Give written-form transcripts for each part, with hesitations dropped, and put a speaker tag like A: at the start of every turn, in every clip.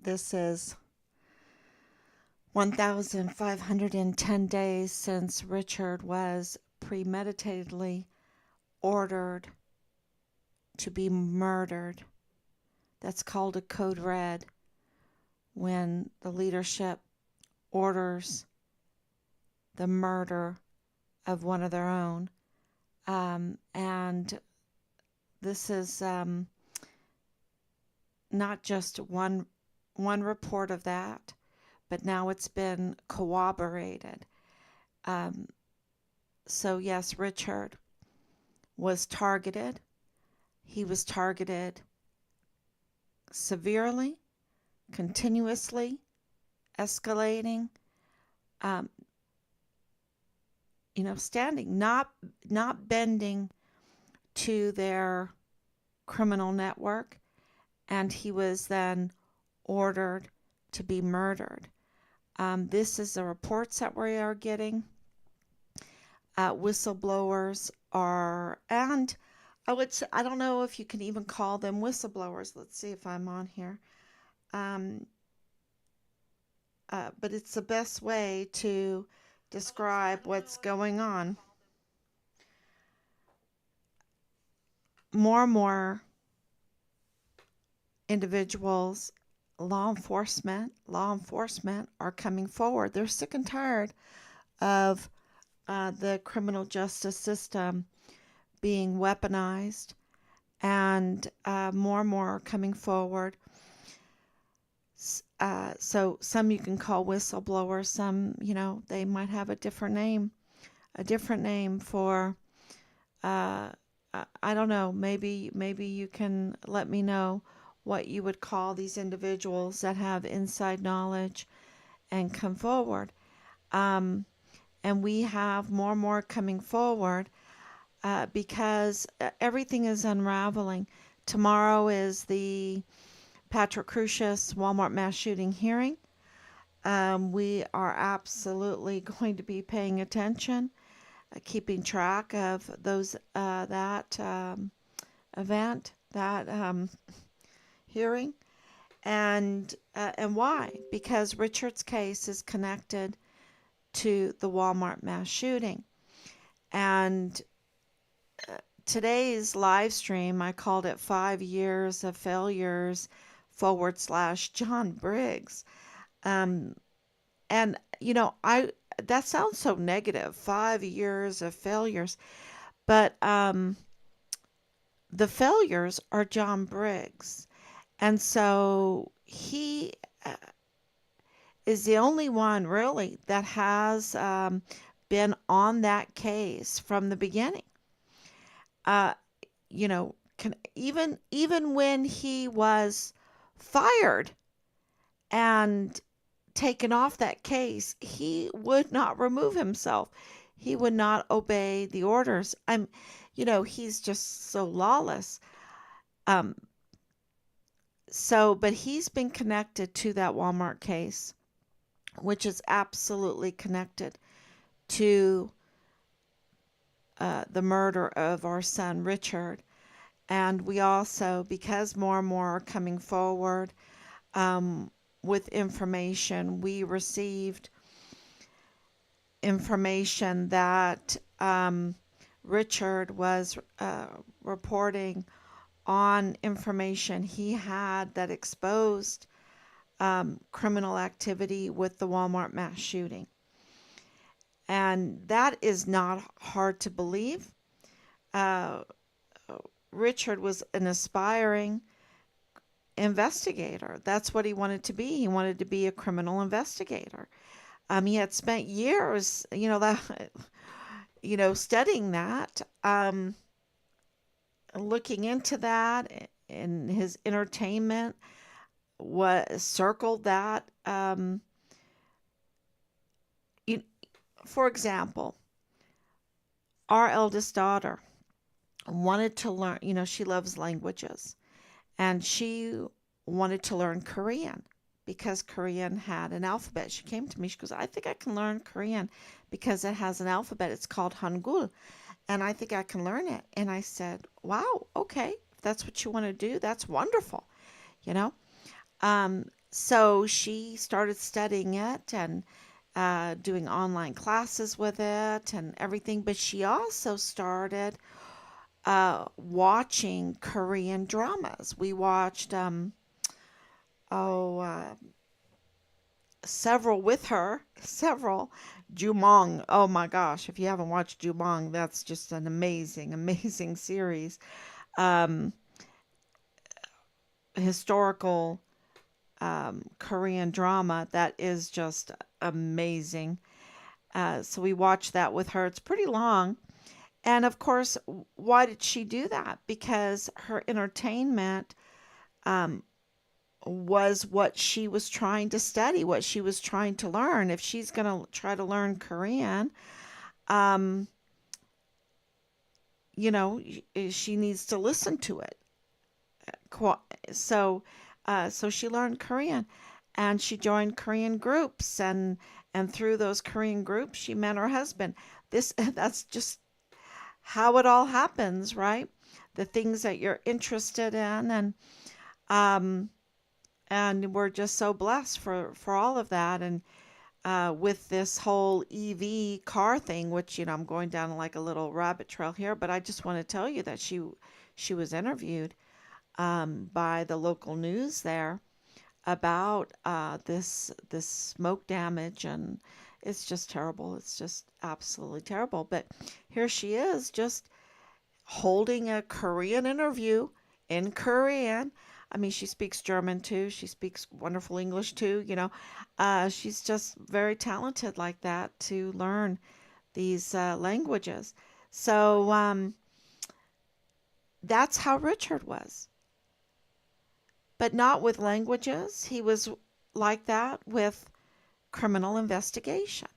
A: This is 1,510 days since Richard was premeditatedly ordered to be murdered. That's called a code red, when the leadership orders the murder of one of their own. And this is not just one report of that, but now it's been corroborated. So yes, Richard was targeted. He was targeted severely, continuously, escalating, standing, not bending to their criminal network, and he was then ordered to be murdered. This is the reports that we are getting. Whistleblowers are, and I don't know if you can even call them whistleblowers. Let's see if I'm on here. But it's the best way to describe what's going on. More and more individuals, law enforcement are coming forward. They're sick and tired of the criminal justice system being weaponized, and more and more are coming forward. So some you can call whistleblowers, some, they might have a different name for, I don't know, maybe you can let me know what you would call these individuals that have inside knowledge and come forward. And we have more and more coming forward because everything is unraveling. Tomorrow is the Patrick Crucius Walmart mass shooting hearing. We are absolutely going to be paying attention, keeping track of those that event, that hearing, and why? Because Richard's case is connected to the Walmart mass shooting. And today's live stream, I called it 5 years of failures / John Briggs. And that sounds so negative, 5 years of failures, but the failures are John Briggs. And so he is the only one really that has been on that case from the beginning. Even when he was fired and taken off that case, he would not remove himself. He would not obey the orders. He's just so lawless. But he's been connected to that Walmart case, which is absolutely connected to the murder of our son Richard. And we also, because more and more are coming forward with information, we received information that Richard was reporting on information he had that exposed criminal activity with the Walmart mass shooting. And that is not hard to believe. Richard was an aspiring investigator. That's what he wanted to be. He wanted to be a criminal investigator. He had spent years, studying that, looking into that, and his entertainment circled that. For example, our eldest daughter wanted to learn, she loves languages, and she wanted to learn Korean because Korean had an alphabet. She came to me, she goes, I think I can learn Korean because it has an alphabet. It's called Hangul, and I think I can learn it. And I said, wow, okay, if that's what you want to do, that's wonderful, So she started studying it and doing online classes with it and everything. But she also started watching Korean dramas. We watched oh several with her, several. Jumong. Oh my gosh, if you haven't watched Jumong, that's just an amazing, amazing series. Um, Historical Korean drama that is just amazing. So we watched that with her. It's pretty long. And of course, why did she do that? Because her entertainment um, was what she was trying to study, what she was trying to learn. If she's going to try to learn Korean, um, she needs to listen to it. So, so she learned Korean, and she joined Korean groups, and through those Korean groups, she met her husband. This that's just how it all happens, right? The things that you're interested in, um, and we're just so blessed for all of that, and with this whole EV car thing, which I'm going down like a little rabbit trail here, but I just want to tell you that she was interviewed by the local news there about this smoke damage, and it's just terrible. It's just absolutely terrible. But here she is, just holding a Korean interview in Korean. I mean, she speaks German too. She speaks wonderful English too. She's just very talented like that to learn these languages. So that's how Richard was, but not with languages. He was like that with criminal investigation,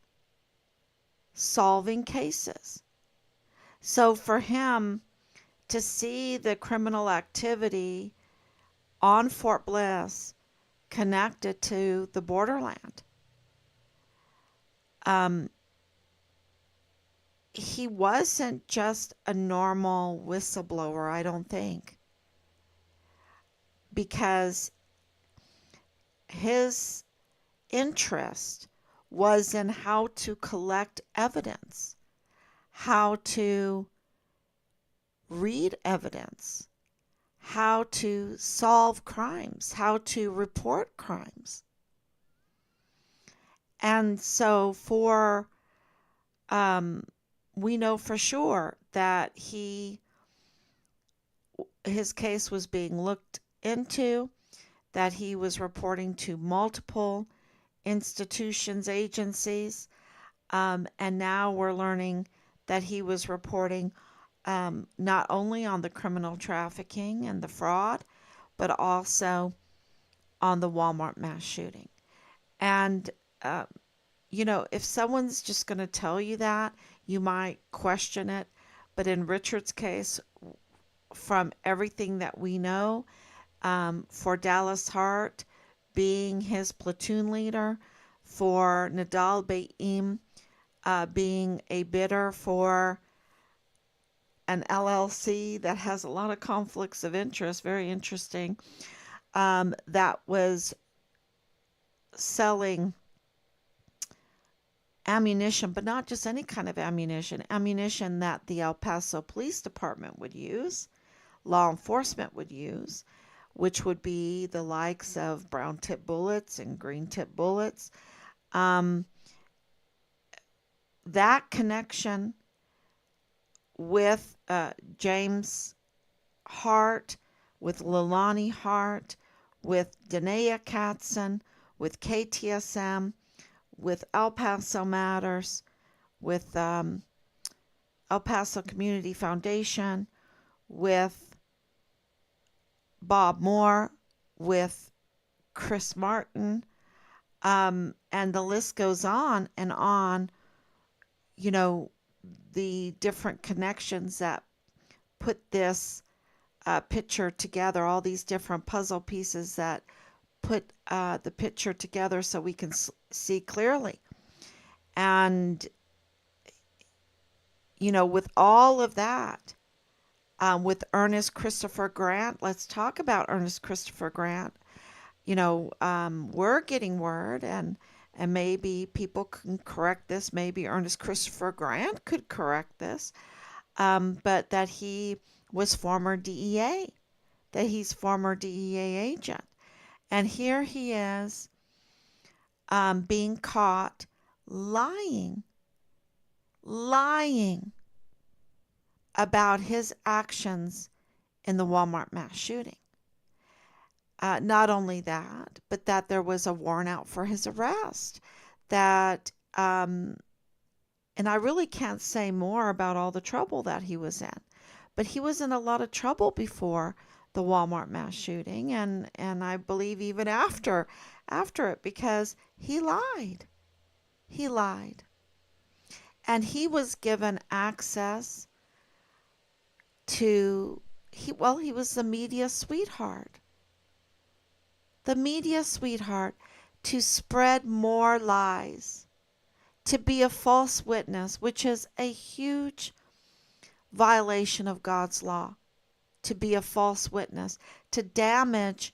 A: solving cases. So for him to see the criminal activity on Fort Bliss connected to the borderland, um, he wasn't just a normal whistleblower, I don't think, because his interest was in how to collect evidence, how to read evidence, how to solve crimes, how to report crimes. And so um, we know for sure that his case was being looked into, that he was reporting to multiple institutions, agencies, and now we're learning that he was reporting not only on the criminal trafficking and the fraud, but also on the Walmart mass shooting. And, uh, if someone's just going to tell you that, you might question it. But in Richard's case, from everything that we know, for Dallas Hart being his platoon leader, for Nadal Baim being a bidder for an LLC that has a lot of conflicts of interest, very interesting, that was selling ammunition, but not just any kind of ammunition, ammunition that the El Paso Police Department would use, law enforcement would use, which would be the likes of brown tip bullets and green tip bullets. Um, that connection with James Hart, with Leilani Hart, with Danae Katzen, with KTSM, with El Paso Matters, with El Paso Community Foundation, with Bob Moore, with Chris Martin, and the list goes on and on. The different connections that put this picture together, all these different puzzle pieces that put the picture together so we can see clearly. And, with all of that, with Ernest Christopher Grant, let's talk about Ernest Christopher Grant. we're getting word, and maybe people can correct this. Maybe Ernest Christopher Grant could correct this. But that he was former DEA, that he's former DEA agent. And here he is being caught lying, lying about his actions in the Walmart mass shooting. Not only that, but that there was a warrant out for his arrest. That, and I really can't say more about all the trouble that he was in, but he was in a lot of trouble before the Walmart mass shooting, and I believe even after it, because he lied. He lied. And he was given access to he was the media sweetheart. The media sweetheart to spread more lies, to be a false witness, which is a huge violation of God's law, to be a false witness, to damage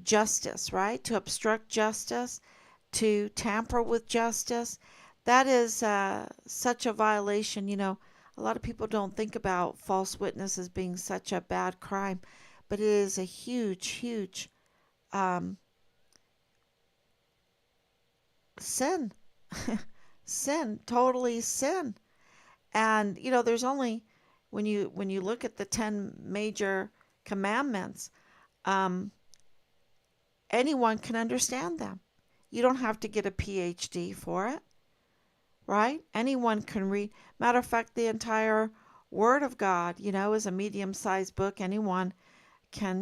A: justice, right? To obstruct justice, to tamper with justice. That is such a violation. A lot of people don't think about false witness as being such a bad crime, but it is a huge, huge sin. Sin, totally sin. And there's only when you look at the 10 major commandments, um, anyone can understand them. You don't have to get a PhD for it, right? Anyone can read. Matter of fact, the entire Word of God, is a medium-sized book. Anyone can,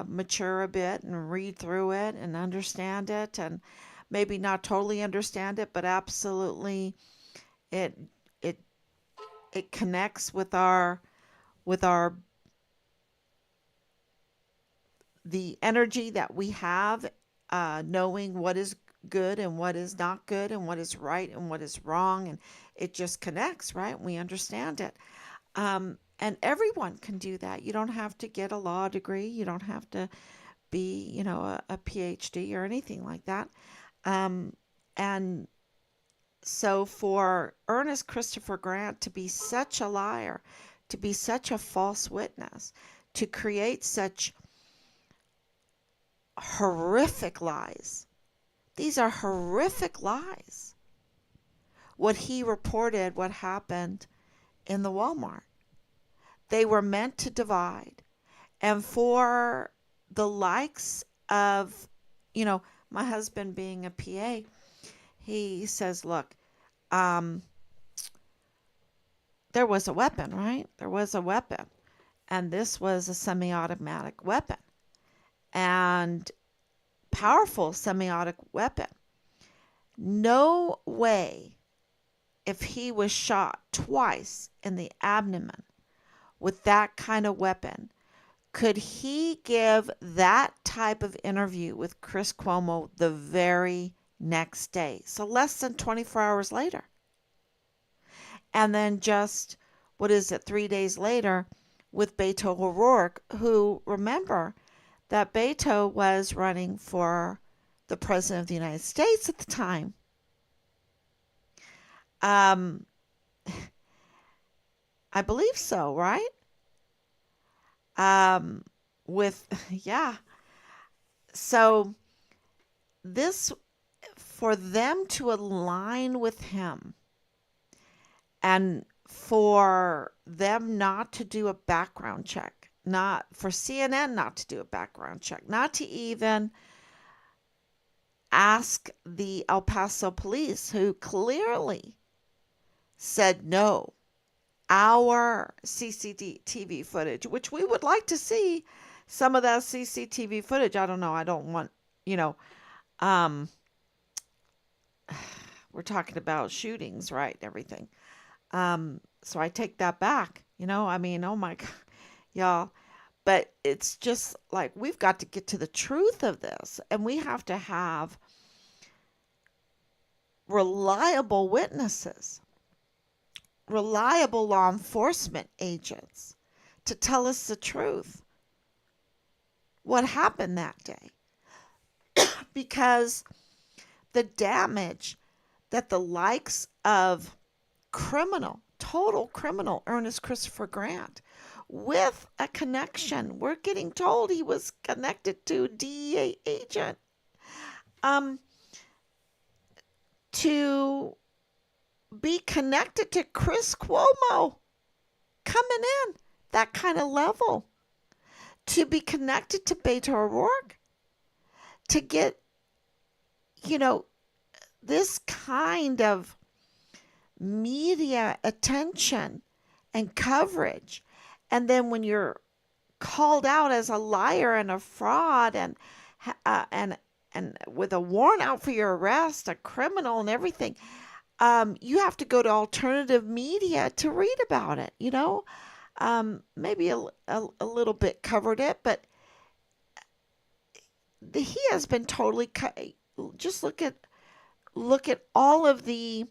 A: mature a bit and read through it and understand it, and maybe not totally understand it, but absolutely it it it connects with our the energy that we have, knowing what is good and what is not good and what is right and what is wrong, and it just connects, right? We understand it. And everyone can do that. You don't have to get a law degree. You don't have to be, a PhD or anything like that. And so for Ernest Christopher Grant to be such a liar, to be such a false witness, to create such horrific lies. These are horrific lies. What he reported, what happened in the Walmart. They were meant to divide. And for the likes of, my husband being a PA, he says, look, there was a weapon, right? There was a weapon. And this was a semi-automatic weapon. And powerful semi-automatic weapon. No way, if he was shot twice in the abdomen with that kind of weapon, could he give that type of interview with Chris Cuomo the very next day? So less than 24 hours later. And then just, 3 days later with Beto O'Rourke, who, remember, that Beto was running for the President of the United States at the time. I believe so, right? Yeah. So this, for them to align with him and for them not to do a background check, not for CNN not to do a background check, not to even ask the El Paso police, who clearly said no. Our CCTV footage, which we would like to see some of that CCTV footage. I don't know. I don't want, we're talking about shootings, right? Everything. So I take that back, oh my God, y'all. But it's just like, we've got to get to the truth of this, and we have to have reliable witnesses, reliable law enforcement agents to tell us the truth. what happened that day, because the damage that the likes of total criminal Ernest Christopher Grant, with a connection, we're getting told he was connected to a DEA agent, um, to be connected to Chris Cuomo coming in, that kind of level, to be connected to Beto O'Rourke, to get, you know, this kind of media attention and coverage. And then when you're called out as a liar and a fraud, and with a warrant out for your arrest, a criminal and everything, you have to go to alternative media to read about it, maybe a little bit covered it, but he has been totally just look at all of the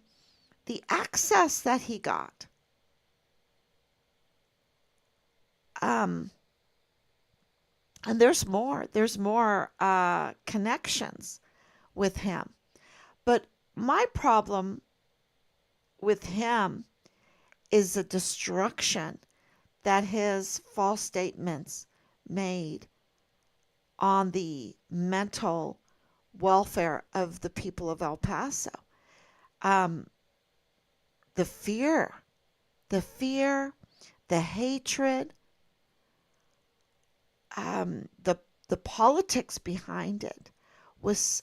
A: access that he got. And there's more connections with him. But my problem with him is the destruction that his false statements made on the mental welfare of the people of El Paso. Um, the fear, the hatred, the politics behind it was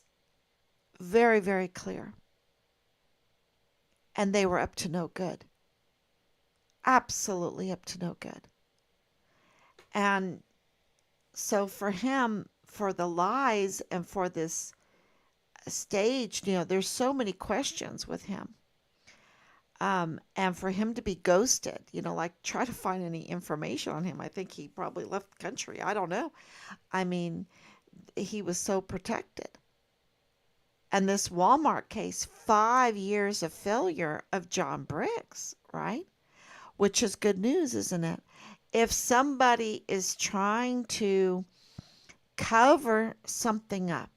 A: very, very clear. And they were up to no good. Absolutely up to no good. And so for him, for the lies and for this stage, there's so many questions with him. And for him to be ghosted, like try to find any information on him. I think he probably left the country. I don't know. I mean, he was so protected. And this Walmart case, 5 years of failure of John Briggs, right? Which is good news, isn't it? If somebody is trying to cover something up,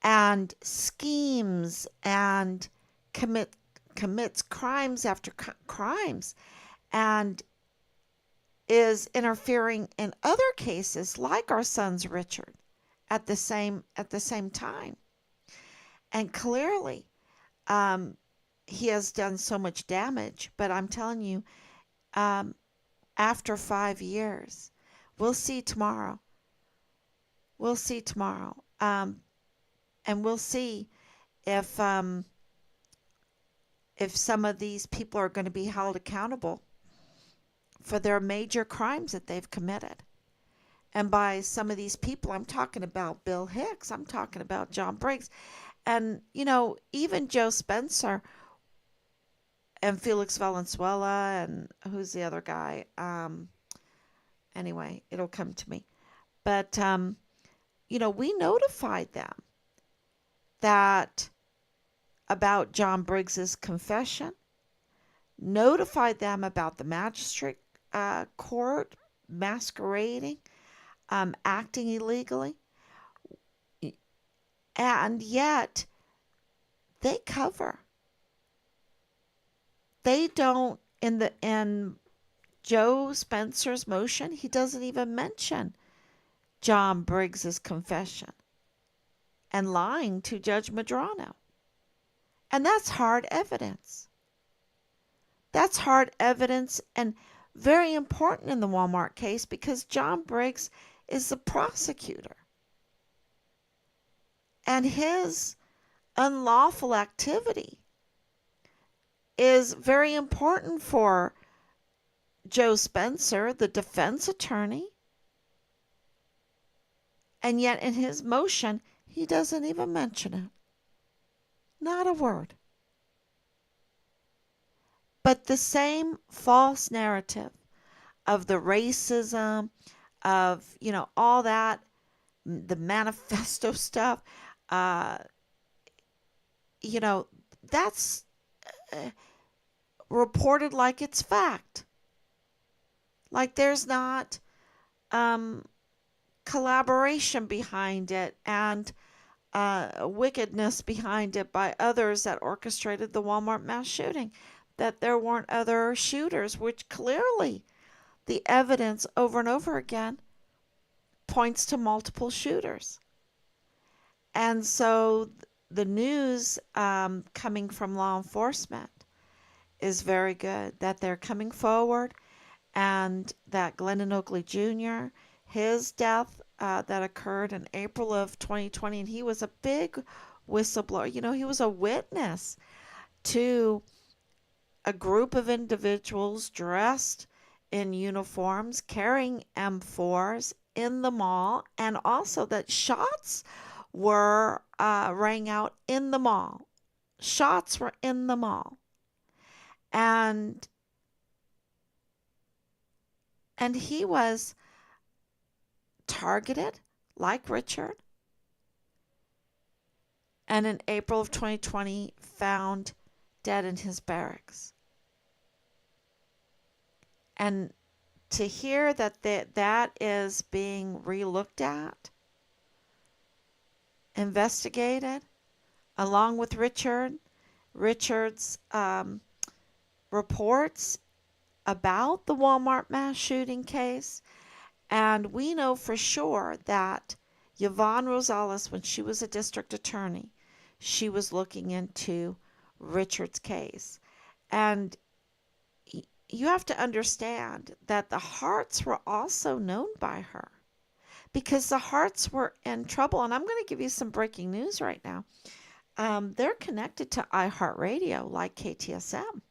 A: and schemes and commits crimes after crimes, and is interfering in other cases like our son's Richard at the same time, and clearly he has done so much damage. But I'm telling you, after 5 years, we'll see tomorrow. And we'll see if some of these people are going to be held accountable for their major crimes that they've committed. And by some of these people, I'm talking about Bill Hicks, I'm talking about John Briggs, and even Joe Spencer and Felix Valenzuela, and who's the other guy? Anyway, it'll come to me. But we notified them that about John Briggs's confession, notified them about the magistrate court masquerading, acting illegally, and yet they cover. They don't, in Joe Spencer's motion, he doesn't even mention John Briggs's confession and lying to Judge Medrano. And that's hard evidence. That's hard evidence and very important in the Walmart case, because John Briggs is the prosecutor. And his unlawful activity is very important for Joe Spencer, the defense attorney. And yet in his motion, he doesn't even mention it. Not a word. But the same false narrative of the racism, of, all that, the manifesto stuff, that's reported like it's fact. Like there's not um, collaboration behind it and wickedness behind it by others that orchestrated the Walmart mass shooting. That there weren't other shooters, which clearly the evidence over and over again points to multiple shooters. And so the news coming from law enforcement is very good that they're coming forward and that Glendon Oakley Jr., his death that occurred in April of 2020, and he was a big whistleblower. He was a witness to a group of individuals dressed in uniforms carrying M4s in the mall, and also that shots were rang out in the mall. Shots were in the mall. And he was targeted like Richard, and in April of 2020 found dead in his barracks. And to hear that is being relooked at, investigated, along with Richard's reports about the Walmart mass shooting case. And we know for sure that Yvonne Rosales, when she was a district attorney, she was looking into Richard's case. And you have to understand that the Harts were also known by her because the Harts were in trouble. And I'm going to give you some breaking news right now. They're connected to iHeartRadio like KTSM.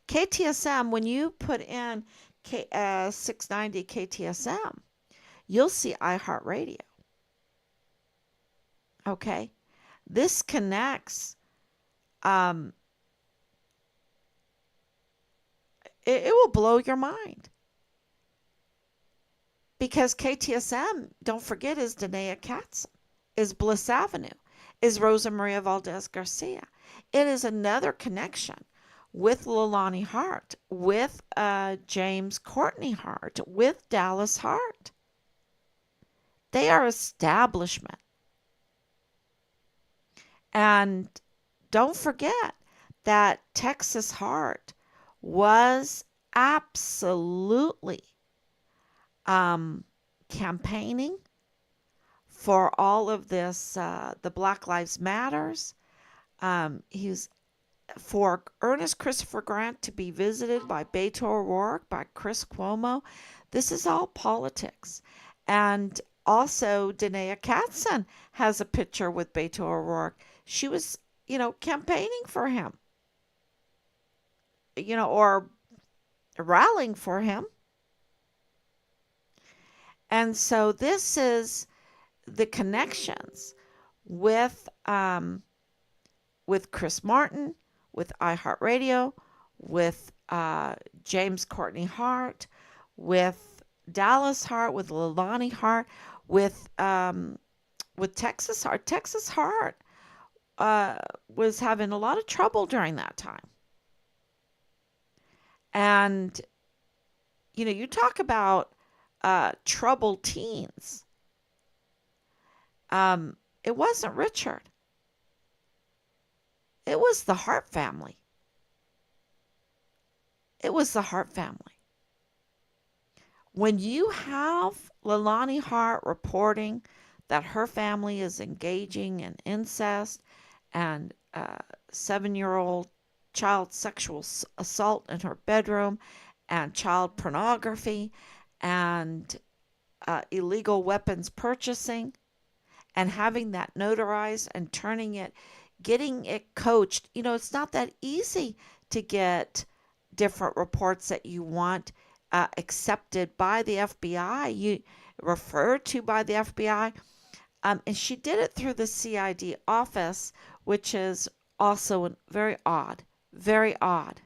A: KTSM, when you put in 690 KTSM, you'll see iHeartRadio. Okay? This connects. It will blow your mind. Because KTSM, don't forget, is Danae Katzen, is Bliss Avenue, is Rosa Maria Valdez Garcia. It is another connection with Leilani Hart, with James Courtney Hart, with Dallas Hart. They are establishment. And don't forget that Texas Hart was absolutely campaigning for all of this, the Black Lives Matters. He's for Ernest Christopher Grant to be visited by Beto O'Rourke, by Chris Cuomo. This is all politics. And also, Danae Katzen has a picture with Beto O'Rourke. She was, campaigning for him, or rallying for him. And so this is the connections with Chris Martin, with iHeartRadio, with James Courtney Hart, with Dallas Hart, with Leilani Hart, with Texas Hart. Texas Hart was having a lot of trouble during that time. And, you talk about troubled teens. It wasn't Richard. It was the Hart family. It was the Hart family. When you have Leilani Hart reporting that her family is engaging in incest and 7-year-old child sexual assault in her bedroom and child pornography and illegal weapons purchasing and having that notarized and getting it coached. It's not that easy to get different reports that you want accepted by the FBI, referred to by the FBI. And she did it through the CID office, which is also very odd. Very odd.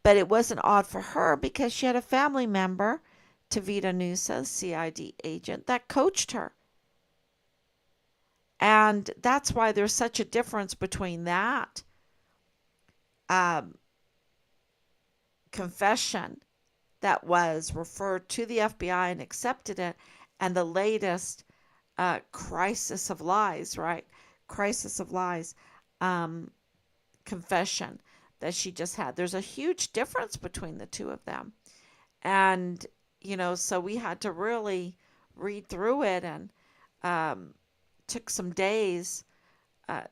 A: But it wasn't odd for her because she had a family member, Tavita Nusa, CID agent, that coached her. And that's why there's such a difference between that confession that was referred to the FBI and accepted it, and the latest crisis of lies, right? Crisis of lies um, confession that she just had. There's a huge difference between the two of them. And, so we had to really read through it and um, took some days uh,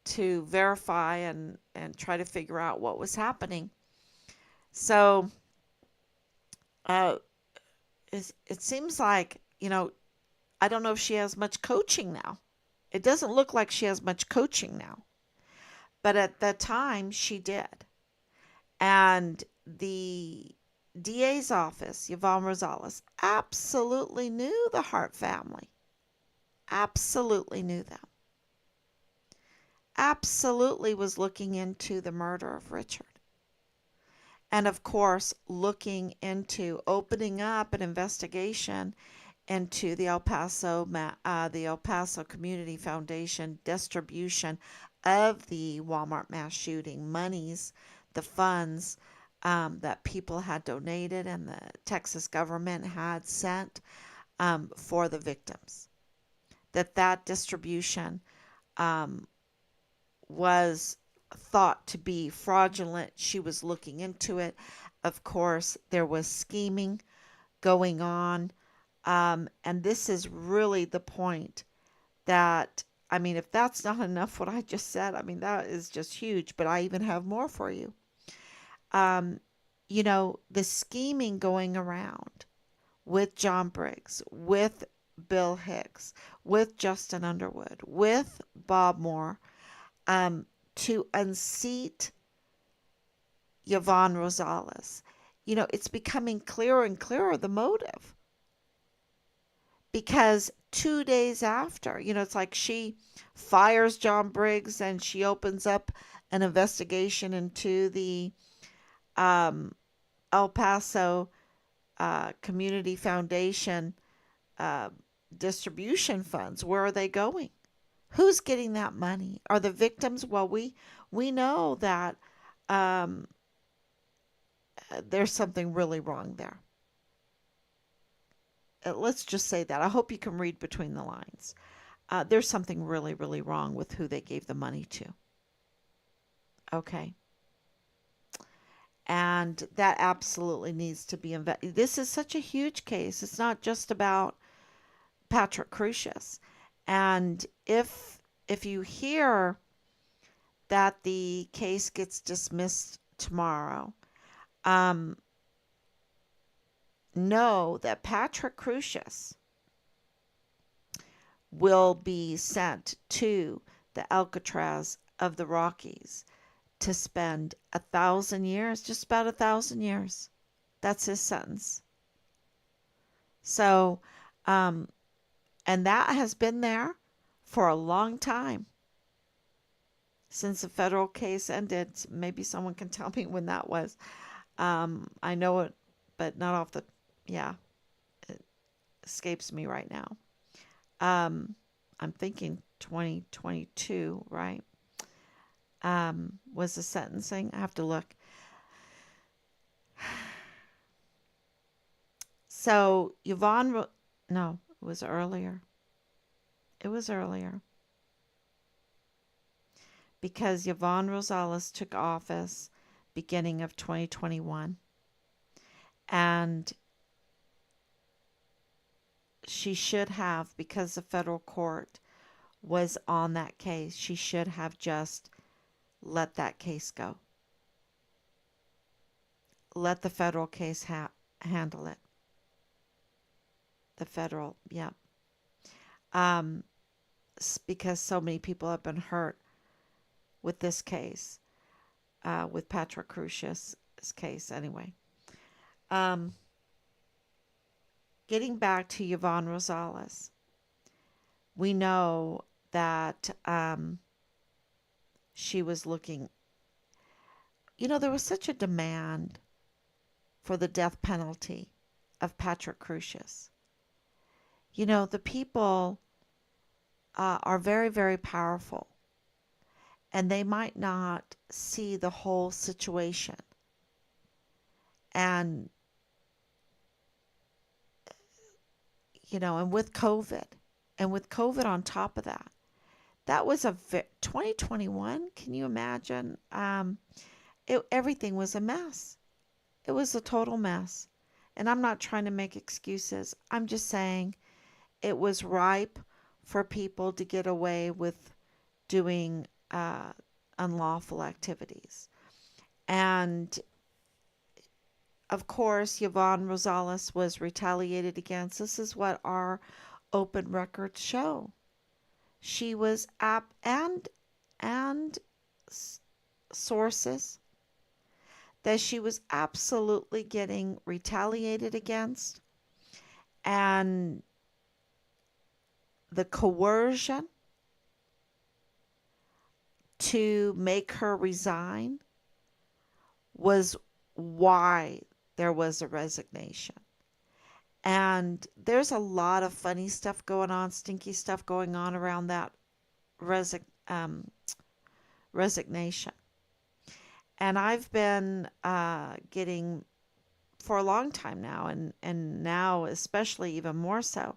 A: to verify and try to figure out what was happening. So uh, it seems like, I don't know if she has much coaching now. It doesn't look like she has much coaching now. But at that time, she did. And the DA's office, Yvonne Rosales, absolutely knew the Hart family. Absolutely knew them. Absolutely was looking into the murder of Richard. And of course, looking into opening up an investigation into the El Paso Community Foundation distribution of the Walmart mass shooting monies, the funds that people had donated and the Texas government had sent for the victims. That distribution um, was thought to be fraudulent. She was looking into it. Of course, there was scheming going on. And this is really the point that, I mean, if that's not enough, what I just said, I mean, that is just huge, but I even have more for you. Um, the scheming going around with John Briggs, with Bill Hicks, with Justin Underwood, with Bob Moore, to unseat Yvonne Rosales. It's becoming clearer and clearer the motive. Because 2 days after, it's like she fires John Briggs and she opens up an investigation into the um, El Paso Community Foundation uh, distribution funds. Where are they going? Who's getting that money? Are the victims? Well, we know that um, there's something really wrong there. Let's just say that. I hope you can read between the lines. There's something really, really wrong with who they gave the money to. Okay. And that absolutely needs to be investigated. This is such a huge case. It's not just about Patrick Crucius. And if you hear that the case gets dismissed tomorrow, um, know that Patrick Crucius will be sent to the Alcatraz of the Rockies to spend 1,000 years, just about 1,000 years. That's his sentence. So, um, and that has been there for a long time since the federal case ended. Maybe someone can tell me when that was. I know it, but not off the, yeah, it escapes me right now. I'm thinking 2022, right? Was the sentencing? I have to look. So no, it was earlier. It was earlier because Yvonne Rosales took office beginning of 2021, and she should have, because the federal court was on that case, she should have just let that case go. Let the federal case handle it. The federal, yeah. Um, because so many people have been hurt with this case, with Patrick Crucius' case, anyway. Um, Getting back to Yvonne Rosales, we know that she was looking. There was such a demand for the death penalty of Patrick Crucius. The people are very, very powerful, and they might not see the whole situation. And, and with COVID on top of that, that was 2021. Can you imagine? Everything was a mess. It was a total mess. And I'm not trying to make excuses. I'm just saying it was ripe for people to get away with doing unlawful activities. And of course, Yvonne Rosales was retaliated against. This is what our open records show. She was and sources that she was absolutely getting retaliated against, and the coercion to make her resign was why there was a resignation. And there's a lot of funny stuff going on, stinky stuff going on around that resignation. And I've been getting, for a long time now, and now especially even more so,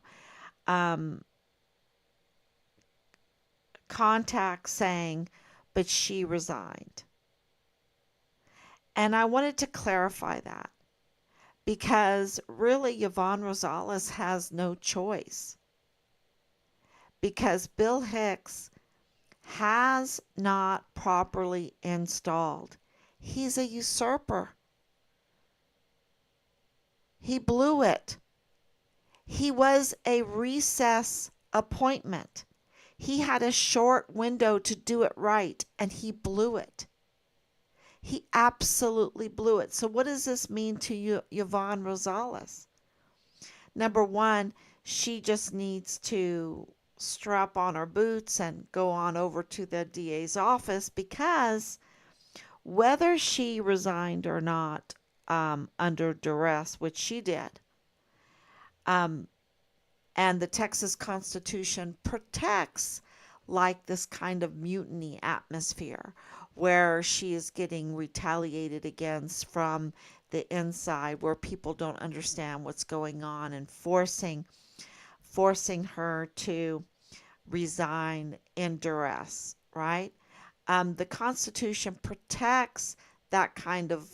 A: contact saying, but she resigned. And I wanted to clarify that, because really Yvonne Rosales has no choice, because Bill Hicks has not properly installed. He's a usurper. He blew it. He was a recess appointment. He had a short window to do it right, and he blew it. He absolutely blew it. So what does this mean to you, Yvonne Rosales? Number one, she just needs to strap on her boots and go on over to the DA's office, because whether she resigned or not under duress, which she did, and the Texas Constitution protects like this kind of mutiny atmosphere where she is getting retaliated against from the inside, where people don't understand what's going on, and forcing her to resign in duress, right? The Constitution protects that kind of,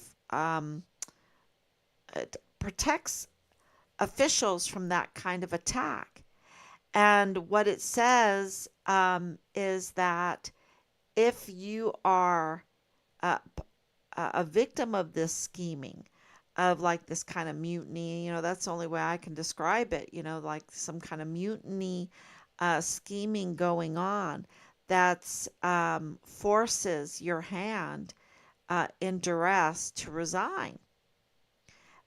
A: it protects officials from that kind of attack. And what it says is that if you are a victim of this scheming, of like this kind of mutiny, that's the only way I can describe it, like some kind of mutiny scheming going on that's forces your hand in duress to resign,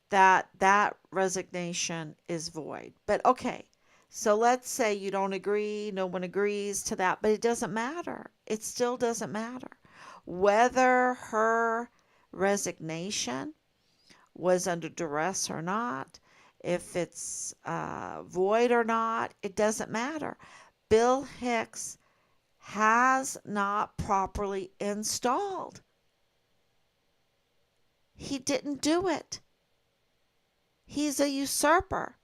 A: that resignation is void. But okay, so let's say you don't agree, no one agrees to that, but it doesn't matter. It still doesn't matter. Whether her resignation was under duress or not, if it's void or not, it doesn't matter. Bill Hicks has not properly installed. He didn't do it. He's a usurper.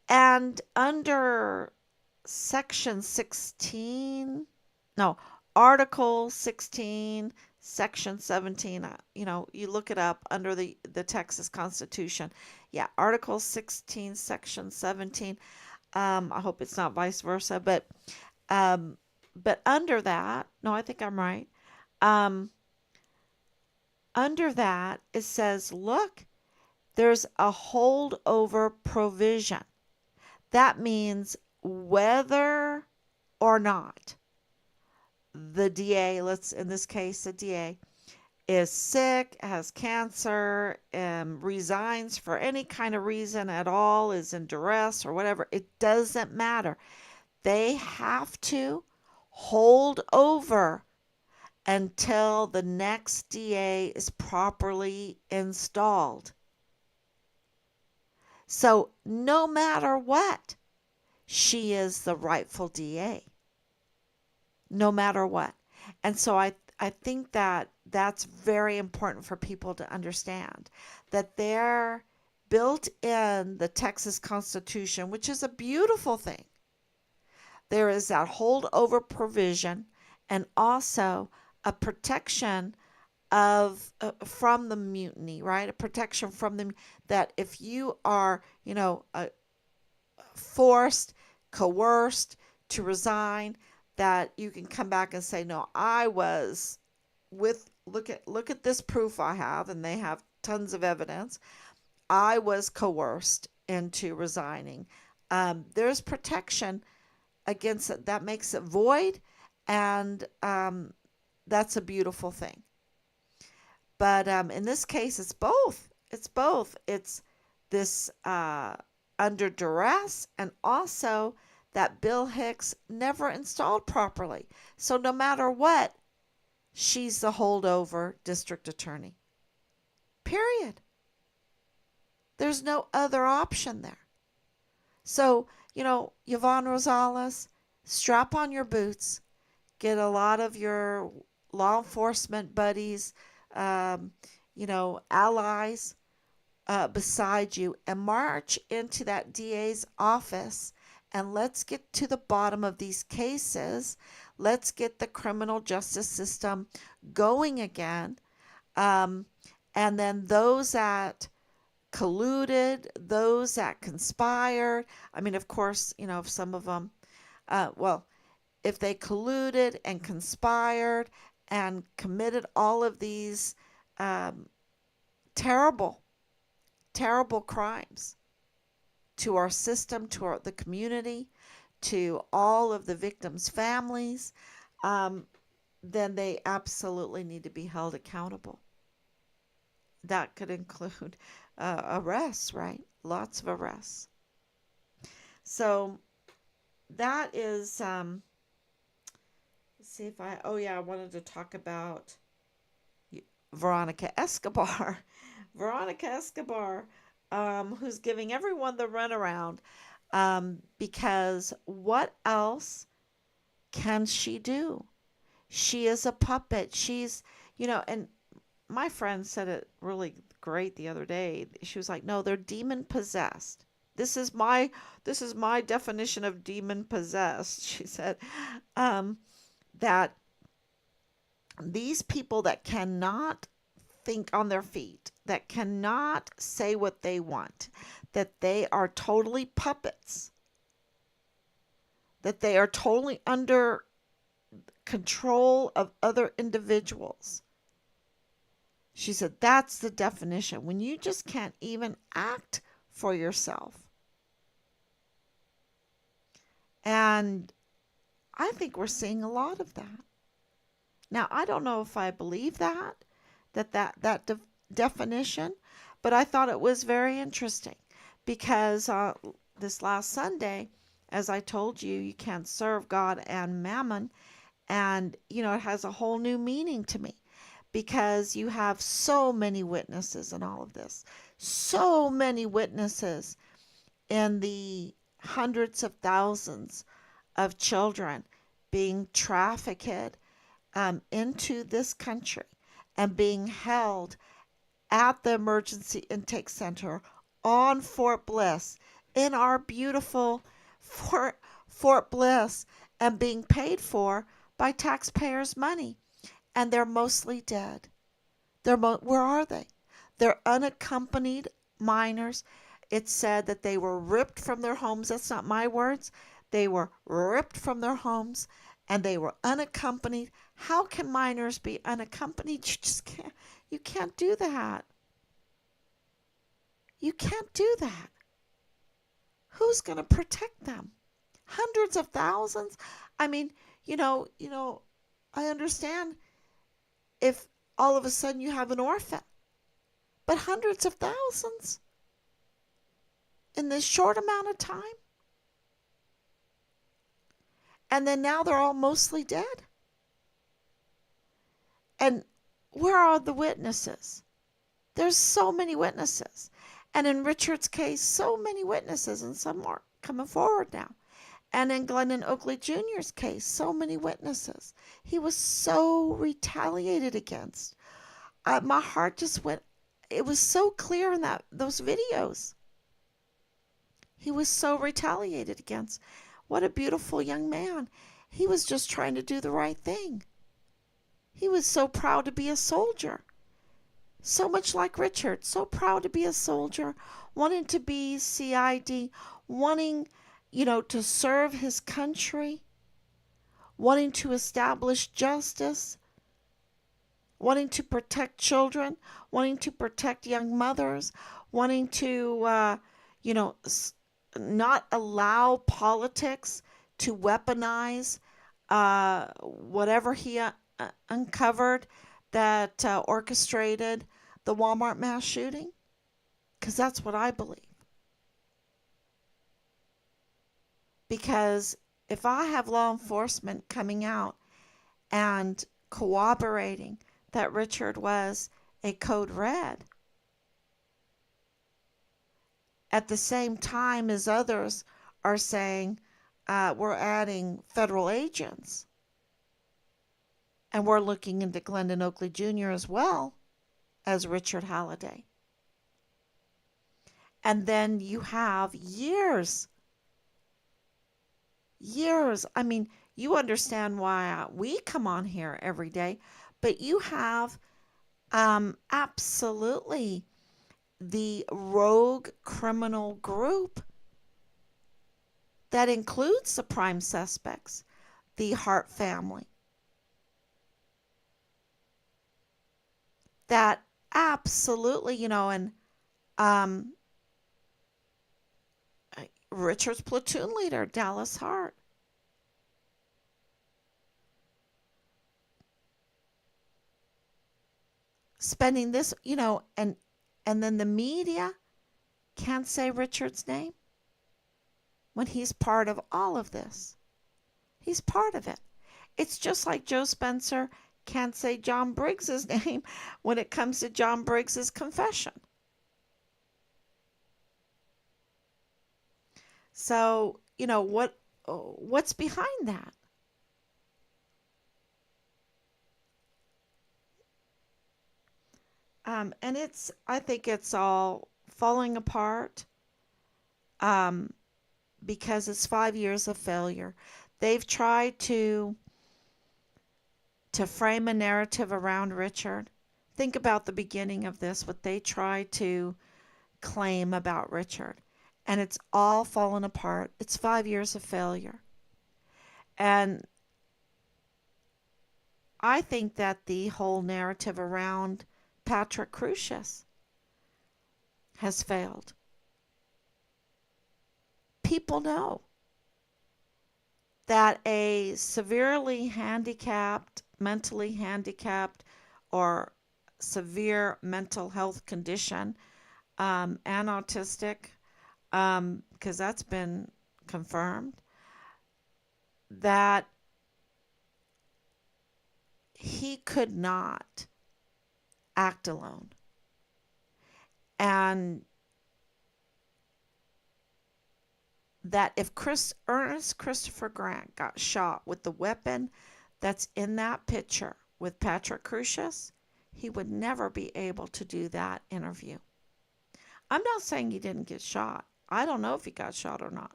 A: And under Section 16, no, Article 16, Section 17, you look it up under the Texas Constitution. Yeah, Article 16, Section 17. I hope it's not vice versa, but under that, no, I think I'm right. Under that, it says, look, there's a holdover provision. That means whether or not the DA, in this case, the DA is sick, has cancer, resigns for any kind of reason at all, is in duress or whatever, it doesn't matter. They have to hold over until the next DA is properly installed. So no matter what, she is the rightful DA. No matter what. And so I think that that's very important for people to understand, that they're built in the Texas Constitution, which is a beautiful thing. There is that holdover provision and also a protection of from the mutiny, right? A protection from them, that if you are, forced, coerced to resign, that you can come back and say, no, I was with, look at this proof I have, and they have tons of evidence. I was coerced into resigning. There's protection against it. That makes it void, and that's a beautiful thing. But in this case, it's both. It's both. It's this under duress, and also that Bill Hicks never installed properly. So no matter what, she's the holdover district attorney. Period. There's no other option there. So, Yvonne Rosales, strap on your boots, get a lot of your law enforcement buddies, allies beside you, and march into that DA's office, and let's get to the bottom of these cases. Let's get the criminal justice system going again. And then those that colluded, those that conspired. I mean, of course, if some of them, if they colluded and conspired and committed all of these terrible, terrible crimes to our system, to the community, to all of the victims' families, then they absolutely need to be held accountable. That could include arrests, right? Lots of arrests. So that is, let's see if I wanted to talk about Veronica Escobar. Veronica Escobar, who's giving everyone the runaround, because what else can she do? She is a puppet. She's, and my friend said it really great the other day. She was like, no, they're demon possessed. This is my definition of demon possessed. She said that these people that cannot think on their feet, that cannot say what they want, that they are totally puppets, that they are totally under control of other individuals. She said that's the definition. When you just can't even act for yourself. And I think we're seeing a lot of that. Now, I don't know if I believe that definition, but I thought it was very interesting because this last Sunday, as I told you, you can't serve God and mammon, and it has a whole new meaning to me because you have so many witnesses in all of this, so many witnesses in the hundreds of thousands of children being trafficked into this country and being held at the emergency intake center on Fort Bliss, in our beautiful Fort Bliss, and being paid for by taxpayers' money. And they're mostly dead. Where are they? They're unaccompanied minors. It's said that they were ripped from their homes. That's not my words. They were ripped from their homes and they were unaccompanied. How can minors be unaccompanied? You just can't. You can't do that. You can't do that. Who's going to protect them? Hundreds of thousands? I mean, I understand if all of a sudden you have an orphan, but hundreds of thousands in this short amount of time? And then now they're all mostly dead? And where are the witnesses? There's so many witnesses. And in Richard's case, so many witnesses, and some are coming forward now. And in Glendon Oakley Jr.'s case, so many witnesses. He was so retaliated against. My heart just went. It was so clear in those videos. He was so retaliated against. What a beautiful young man. He was just trying to do the right thing. He was so proud to be a soldier. So much like Richard, so proud to be a soldier, wanting to be CID, wanting, to serve his country, wanting to establish justice, wanting to protect children, wanting to protect young mothers, wanting to, not allow politics to weaponize whatever he uncovered that orchestrated the Walmart mass shooting? Because that's what I believe. Because if I have law enforcement coming out and corroborating that Richard was a code red, at the same time as others are saying we're adding federal agents, and we're looking into Glendon Oakley Jr. as well as Richard Halliday. And then you have years. I mean, you understand why we come on here every day, but you have absolutely the rogue criminal group that includes the prime suspects, the Hart family, that absolutely, and Richard's platoon leader, Dallas Hart. Spending this, and then the media can't say Richard's name when he's part of all of this. He's part of it. It's just like Joe Spencer can't say John Briggs's name when it comes to John Briggs's confession. So, what's behind that? And I think it's all falling apart because it's 5 years of failure. They've tried to frame a narrative around Richard. Think about the beginning of this, what they tried to claim about Richard. And it's all fallen apart. It's 5 years of failure. And I think that the whole narrative around Patrick Crucius has failed. People know that a severely handicapped, mentally handicapped, or severe mental health condition, and autistic, because that's been confirmed, that he could not act alone. And that if Ernest Christopher Grant got shot with the weapon that's in that picture with Patrick Crucius, he would never be able to do that interview. I'm not saying he didn't get shot. I don't know if he got shot or not.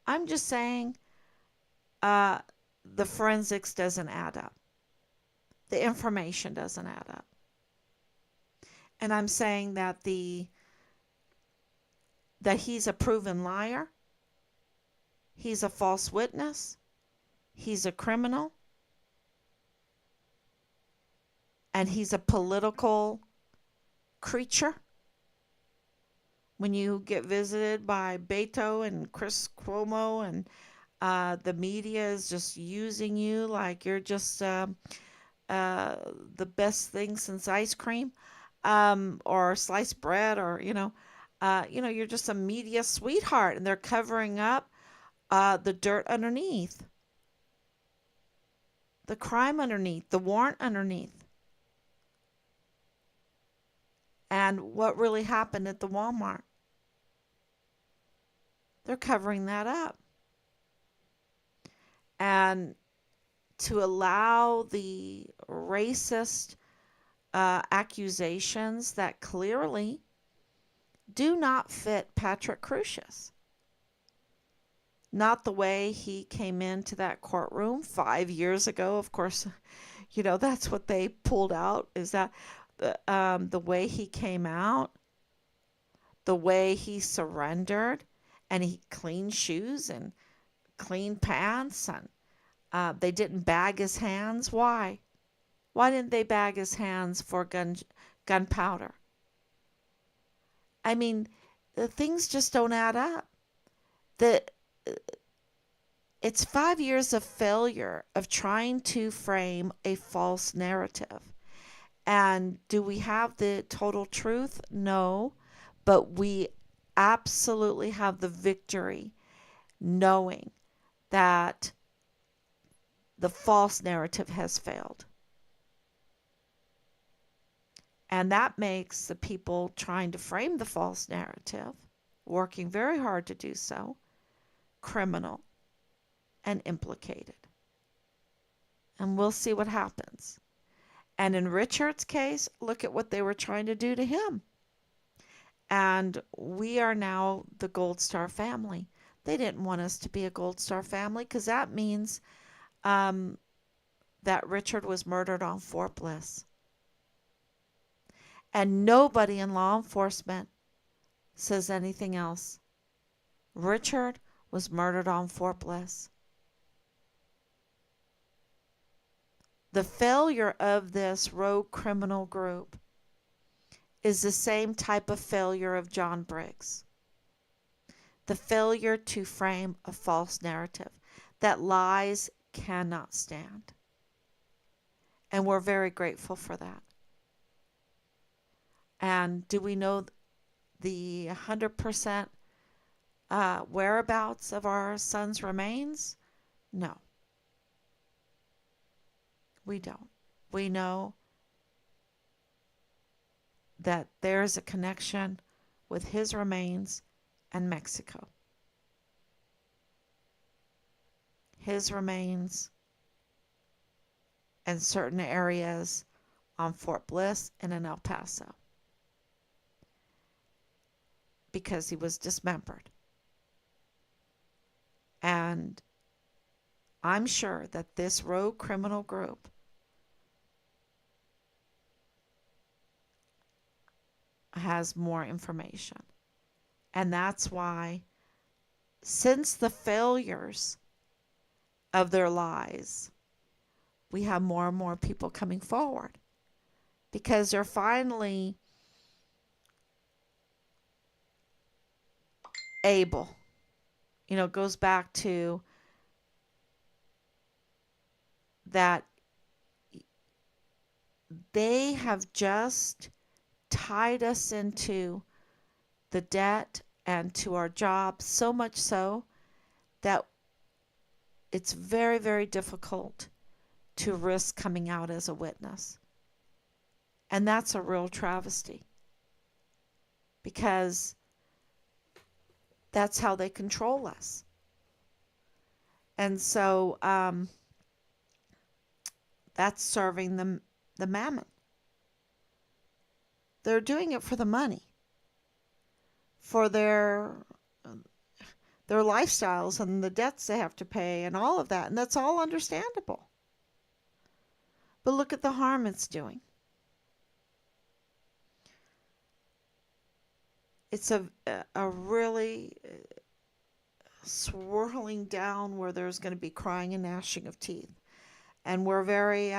A: I'm just saying the forensics doesn't add up. The information doesn't add up. And I'm saying that that he's a proven liar. He's a false witness. He's a criminal. And he's a political creature. When you get visited by Beto and Chris Cuomo and the media is just using you like you're just the best thing since ice cream, or sliced bread, or you're just a media sweetheart, and they're covering up the dirt underneath, the crime underneath, the warrant underneath, and what really happened at the Walmart. They're covering that up. and to allow the racist accusations that clearly do not fit Patrick Crusius. Not the way he came into that courtroom 5 years ago. Of course, that's what they pulled out, is that the way he came out, the way he surrendered, and he clean shoes and clean pants, and they didn't bag his hands. Why? Why didn't they bag his hands for gunpowder? I mean, the things just don't add up. The It's 5 years of failure of trying to frame a false narrative. And do we have the total truth? No, but we absolutely have the victory knowing that the false narrative has failed. And that makes the people trying to frame the false narrative, working very hard to do so, criminal and implicated. And we'll see what happens. And in Richard's case, look at what they were trying to do to him. And we are now the Gold Star family. They didn't want us to be a Gold Star family because that means that Richard was murdered on Fort Bliss. And nobody in law enforcement says anything else. Richard was murdered on Fort Bliss. The failure of this rogue criminal group is the same type of failure of John Briggs. The failure to frame a false narrative that lies cannot stand. And we're very grateful for that. And do we know the 100% whereabouts of our son's remains? No. We don't. We know that there's a connection with his remains and Mexico. His remains and certain areas on Fort Bliss and in El Paso, because he was dismembered. And I'm sure that this rogue criminal group has more information. And that's why, since the failures of their lies, we have more and more people coming forward, because they're finally able. It goes back to that they have just tied us into the debt and to our job, so much so that it's very, very difficult to risk coming out as a witness. And that's a real travesty, because that's how they control us. And so that's serving them the mammon. They're doing it for the money, for their lifestyles and the debts they have to pay and all of that. And that's all understandable. But look at the harm it's doing. It's a really swirling down where there's going to be crying and gnashing of teeth. And we're very,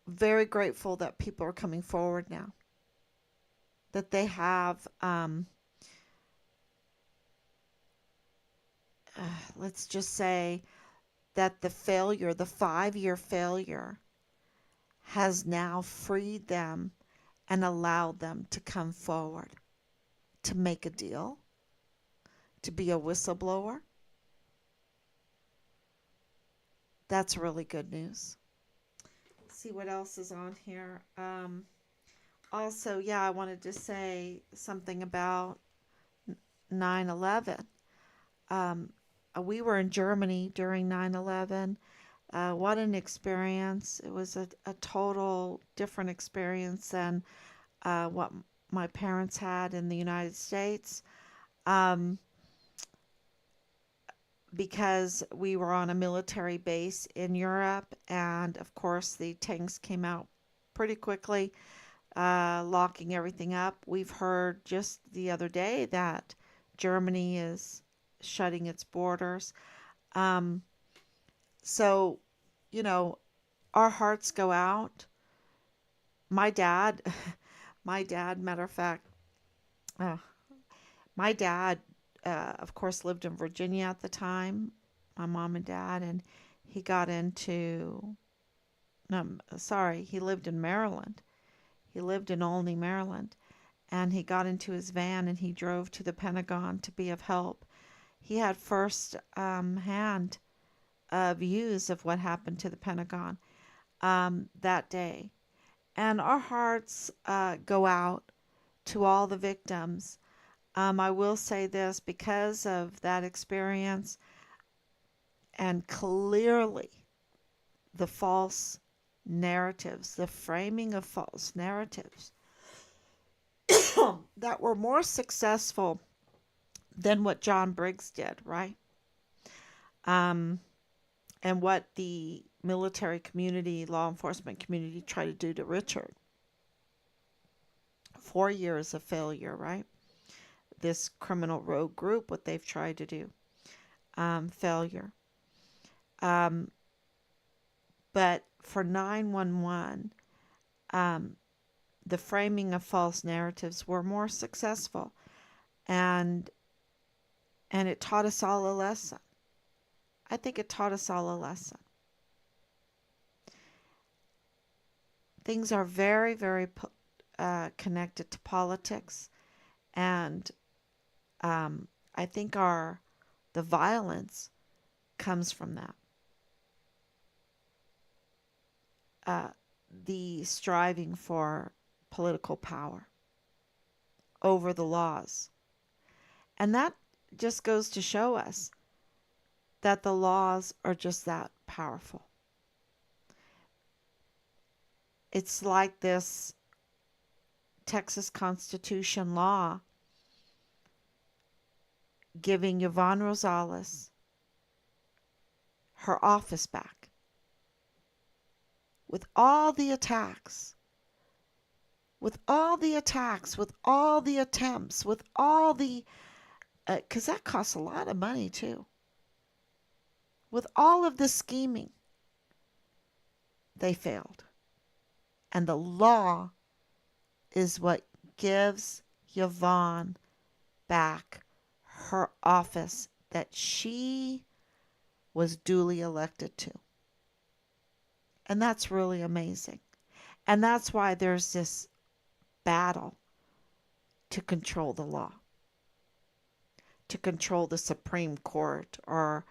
A: very grateful that people are coming forward now. That they have, let's just say that the 5-year failure, has now freed them and allowed them to come forward, to make a deal, to be a whistleblower. That's really good news. Let's see what else is on here. Also, I wanted to say something about 9/11. we were in Germany during 9/11. What an experience. It was a total different experience than what my parents had in the United States. Um, because we were on a military base in Europe, and of course, the tanks came out pretty quickly, locking everything up. We've heard just the other day that Germany is shutting its borders. Um, so, you know, our hearts go out. My dad, my dad, matter of fact, uh, my dad, of course, lived in Virginia at the time, my mom and dad, and he got into, no, sorry, he lived in Maryland. He lived in Olney, Maryland, and he got into his van and he drove to the Pentagon to be of help. He had first hand views of what happened to the Pentagon that day. And our hearts go out to all the victims. I will say this because of that experience and clearly the false narratives, the framing of false narratives that were more successful than what John Briggs did, right? Um, and what the military community, law enforcement community tried to do to Richard. 4 years of failure, right? This criminal rogue group, what they've tried to do, failure. Um, but for 911, um, the framing of false narratives were more successful, and it taught us all a lesson. I think it taught us all a lesson. Things are very, very connected to politics, and I think the violence comes from that. The striving for political power over the laws. And that just goes to show us that the laws are just that powerful. It's like this Texas Constitution law giving Yvonne Rosales her office back. With all the attacks, with all the attempts, with all the, because that costs a lot of money too. With all of the scheming, they failed. And the law is what gives Yvonne back her office that she was duly elected to. And that's really amazing. And that's why there's this battle to control the law, to control the Supreme Court or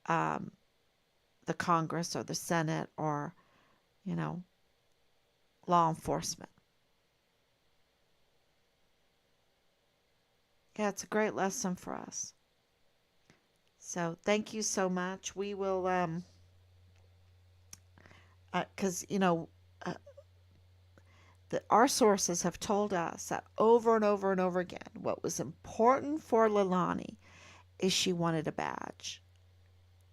A: the Congress or the Senate or, law enforcement. Yeah, it's a great lesson for us. So thank you so much. We will, because, uh, our sources have told us that over and over and over again, what was important for Leilani is she wanted a badge.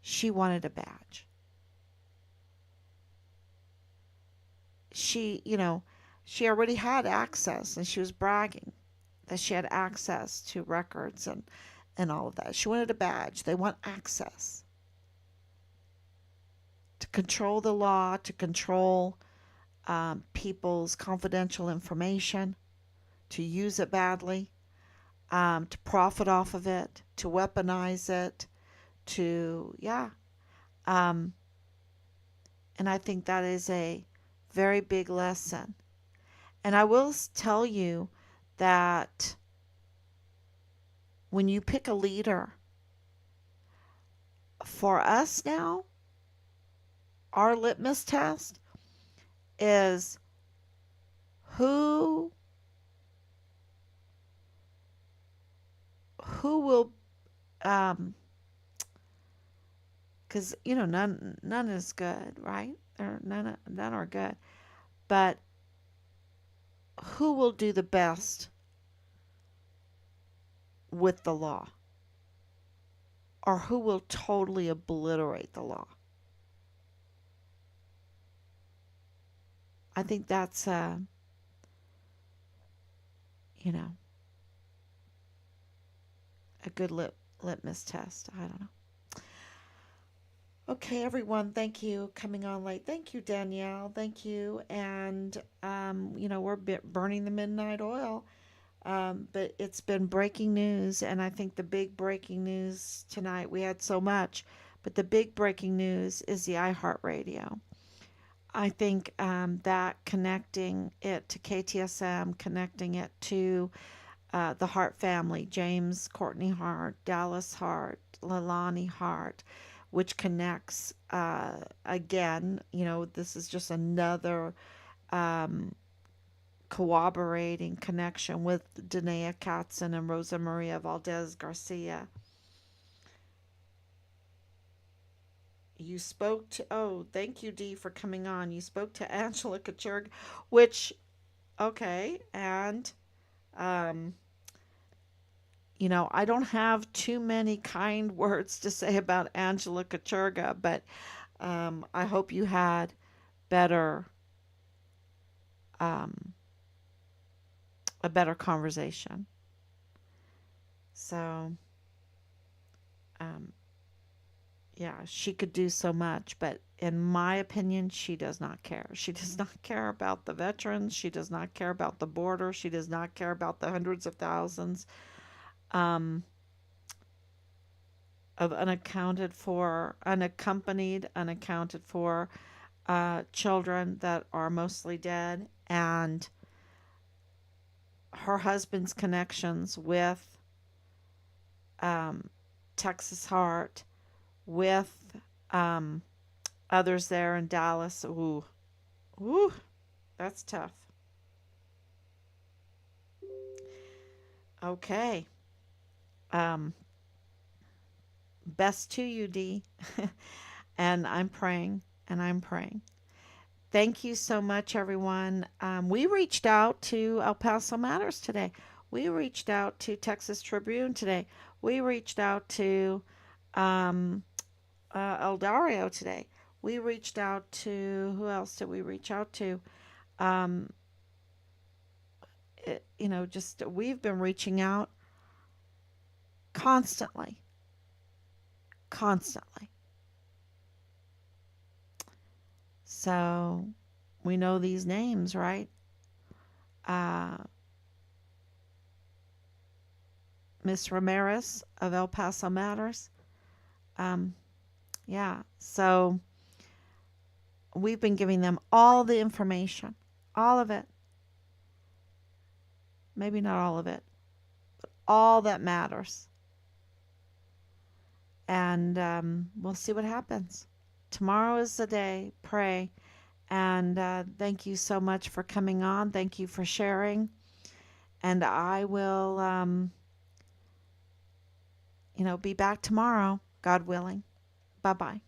A: She wanted a badge. She already had access, and she was bragging that she had access to records and all of that. She wanted a badge. They want access to control the law, to control people's confidential information, to use it badly, to profit off of it, to weaponize it, and I think that is a very big lesson. And I will tell you that when you pick a leader, for us now, our litmus test is who will because none is good, right? Or none are good. But who will do the best with the law, or who will totally obliterate the law? I think that's you know a good litmus test. I don't know. Okay, everyone, thank you coming on late. Thank you, Danielle. Thank you. And, we're burning the midnight oil. But it's been breaking news. And I think the big breaking news tonight, we had so much, but the big breaking news is the iHeartRadio. I think that connecting it to KTSM, connecting it to the Hart family, James Courtney Hart, Dallas Hart, Leilani Hart, which connects again, this is just another um, corroborating connection with Danae Katzen and Rosa Maria Valdez Garcia. You spoke to, oh, thank you, Dee, for coming on. You spoke to Angela Kachurg, which, okay, and um, I don't have too many kind words to say about Angela Kachurga, but I hope you had better, um, a better conversation. So, um, yeah, she could do so much, but in my opinion, she does not care. She does not care about the veterans. She does not care about the border. She does not care about the hundreds of thousands um, of unaccounted for children that are mostly dead, and her husband's connections with um, Texas Heart, with um, others there in Dallas. Ooh, ooh, that's tough. Okay. Um, best to you, Dee. And I'm praying, and I'm praying. Thank you so much, everyone. We reached out to El Paso Matters today. We reached out to Texas Tribune today. We reached out to um, El Dario today. We reached out to, who else did we reach out to? Um, just we've been reaching out constantly, constantly. So we know these names, right? Uh, Miss Ramirez of El Paso Matters. Um, yeah. So we've been giving them all the information, all of it. Maybe not all of it, all that matters. And we'll see what happens. Tomorrow is the day. Pray. And thank you so much for coming on. Thank you for sharing. And I will, be back tomorrow, God willing. Bye bye.